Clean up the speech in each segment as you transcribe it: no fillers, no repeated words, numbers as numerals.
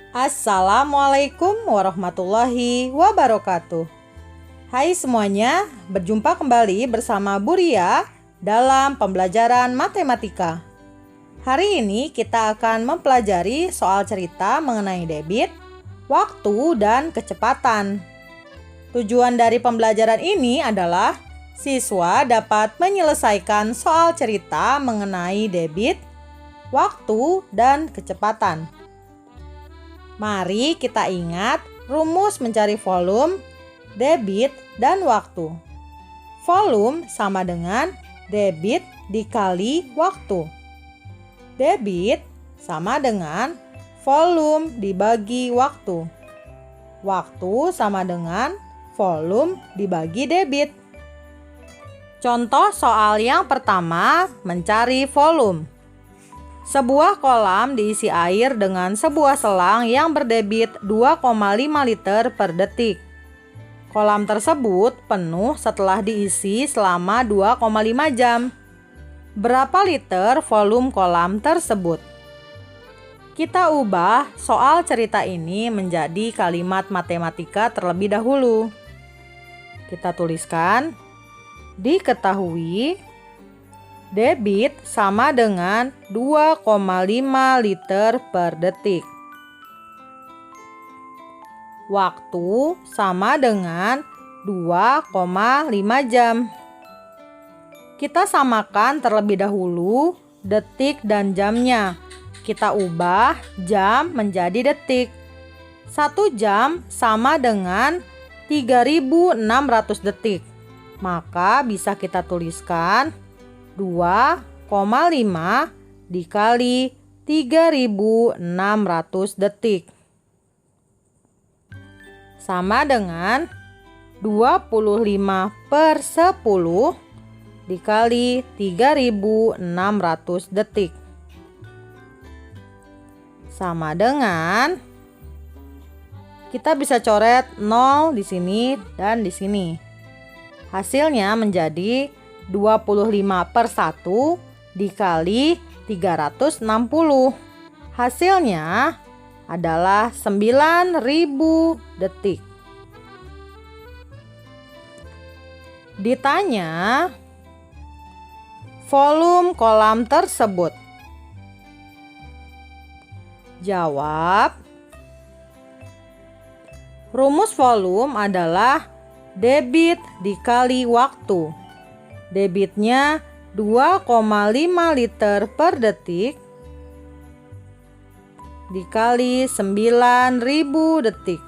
Assalamualaikum warahmatullahi wabarakatuh. Hai semuanya, berjumpa kembali bersama Bu Ria dalam pembelajaran matematika. Hari ini kita akan mempelajari soal cerita mengenai debit, waktu, dan kecepatan. Tujuan dari pembelajaran ini adalah siswa dapat menyelesaikan soal cerita mengenai debit, waktu, dan kecepatan. Mari kita ingat rumus mencari volume, debit, dan waktu. Volume sama dengan debit dikali waktu. Debit sama dengan volume dibagi waktu. Waktu sama dengan volume dibagi debit. Contoh soal yang pertama, mencari volume. Sebuah kolam diisi air dengan sebuah selang yang berdebit 2,5 liter per detik. Kolam tersebut penuh setelah diisi selama 2,5 jam. Berapa liter volume kolam tersebut? Kita ubah soal cerita ini menjadi kalimat matematika terlebih dahulu. Kita tuliskan, diketahui debit sama dengan 2,5 liter per detik. Waktu sama dengan 2,5 jam. Kita samakan terlebih dahulu detik dan jamnya. Kita ubah jam menjadi detik. 1 jam sama dengan 3.600 detik. Maka bisa kita tuliskan 2,5 dikali 3.600 detik sama dengan 25/10 dikali 3.600 detik sama dengan, kita bisa coret 0 di sini dan di sini. Hasilnya menjadi 25/1 dikali 360. Hasilnya adalah 9.000 detik. Ditanya volume kolam tersebut. Jawab, rumus volume adalah debit dikali waktu. Debitnya 2,5 liter per detik dikali 9.000 detik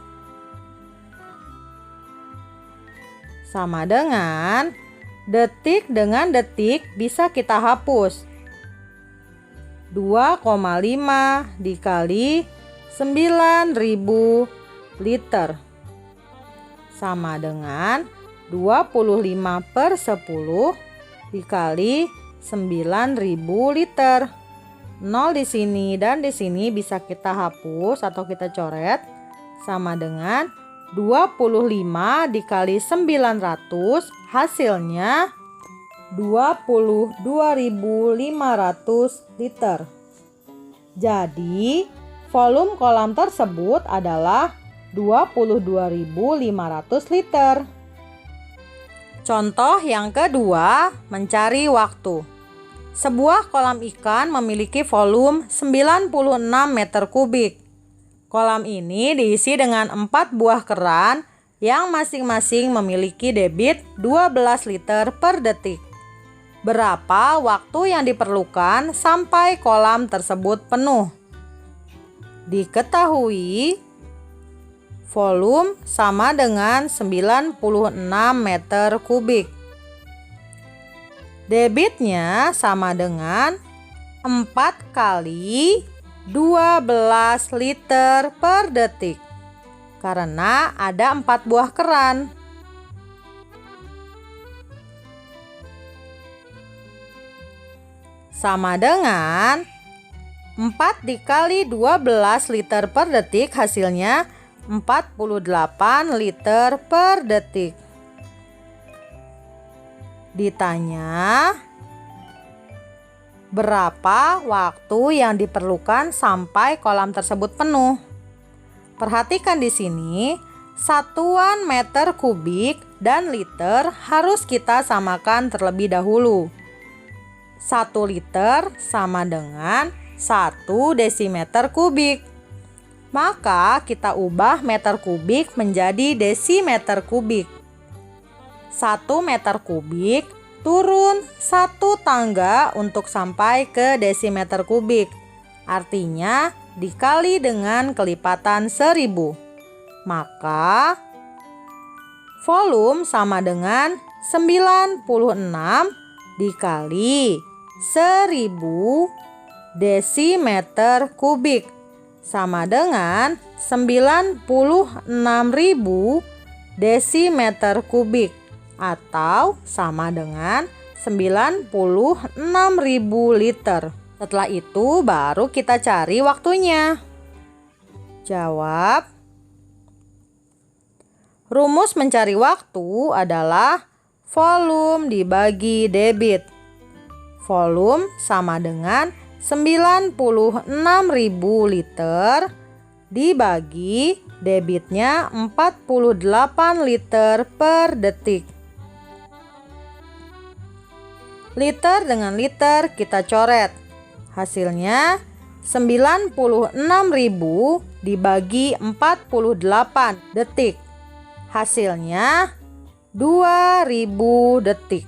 sama dengan detik dengan detik bisa kita hapus. 2,5 dikali 9.000 liter sama dengan 25/10 dikali 9.000 liter. 0 di sini dan di sini bisa kita hapus atau kita coret sama dengan 25 dikali 900, hasilnya 22.500 liter. Jadi volume kolam tersebut adalah 22.500 liter. Contoh yang kedua, mencari waktu. Sebuah kolam ikan memiliki volume 96 meter kubik. Kolam ini diisi dengan 4 buah keran yang masing-masing memiliki debit 12 liter per detik. Berapa waktu yang diperlukan sampai kolam tersebut penuh? Diketahui volume sama dengan 96 meter kubik. Debitnya sama dengan 4 kali 12 liter per detik. Karena ada 4 buah keran. Sama dengan 4 dikali 12 liter per detik, hasilnya 48 liter per detik. Ditanya, berapa waktu yang diperlukan sampai kolam tersebut penuh? Perhatikan di sini, satuan meter kubik dan liter harus kita samakan terlebih dahulu. 1 liter sama dengan 1 desimeter kubik. Maka kita ubah meter kubik menjadi desimeter kubik. 1 meter kubik turun 1 tangga untuk sampai ke desimeter kubik. Artinya dikali dengan kelipatan 1000. Maka volume sama dengan 96 dikali 1000 desimeter kubik sama dengan 96.000 desimeter kubik atau sama dengan 96.000 liter. Setelah itu baru kita cari waktunya. Jawab. Rumus mencari waktu adalah volume dibagi debit. Volume sama dengan 96.000 liter dibagi debitnya 48 liter per detik. Liter dengan liter kita coret. Hasilnya 96.000 dibagi 48 detik. Hasilnya 2000 detik.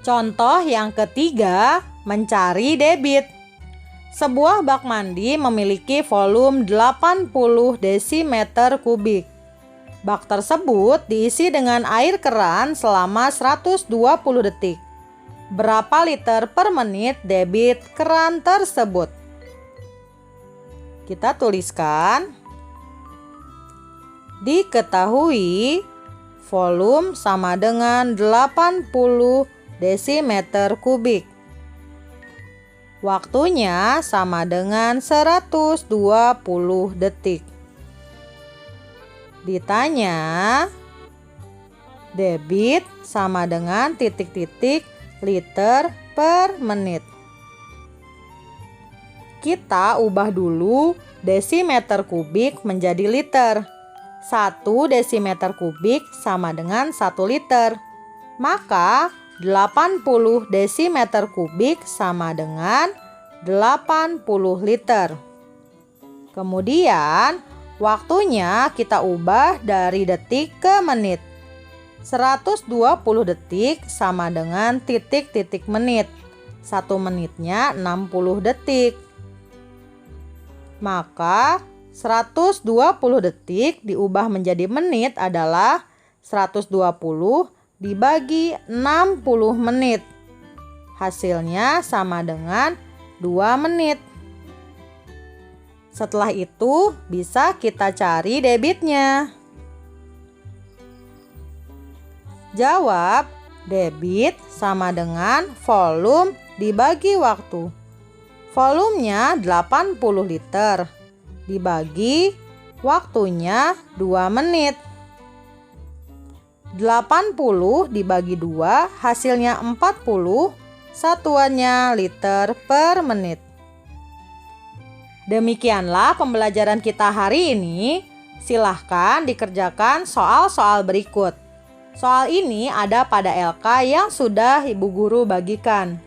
Contoh yang ketiga, mencari debit. Sebuah bak mandi memiliki volume 80 desimeter kubik. Bak tersebut diisi dengan air keran selama 120 detik. Berapa liter per menit debit keran tersebut? Kita tuliskan. Diketahui volume sama dengan 80 desimeter kubik. Waktunya sama dengan 120 detik. Ditanya, debit sama dengan titik-titik liter per menit. Kita ubah dulu desimeter kubik menjadi liter. 1 desimeter kubik sama dengan 1 liter. Maka 80 desimeter kubik sama dengan 80 liter. Kemudian waktunya kita ubah dari detik ke menit. 120 detik sama dengan titik-titik menit. 1 menitnya 60 detik. Maka 120 detik diubah menjadi menit adalah 120 dibagi 60 menit. Hasilnya sama dengan 2 menit. Setelah itu bisa kita cari debitnya. Jawab, debit sama dengan volume dibagi waktu. Volumenya 80 liter dibagi waktunya 2 menit. 80 dibagi 2 hasilnya 40, satuannya liter per menit. Demikianlah pembelajaran kita hari ini. Silahkan dikerjakan soal-soal berikut. Soal ini ada pada LK yang sudah Ibu Guru bagikan.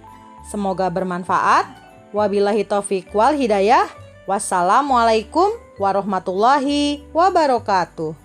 Semoga bermanfaat. Wabillahi taufiq wal hidayah. Wassalamualaikum warahmatullahi wabarakatuh.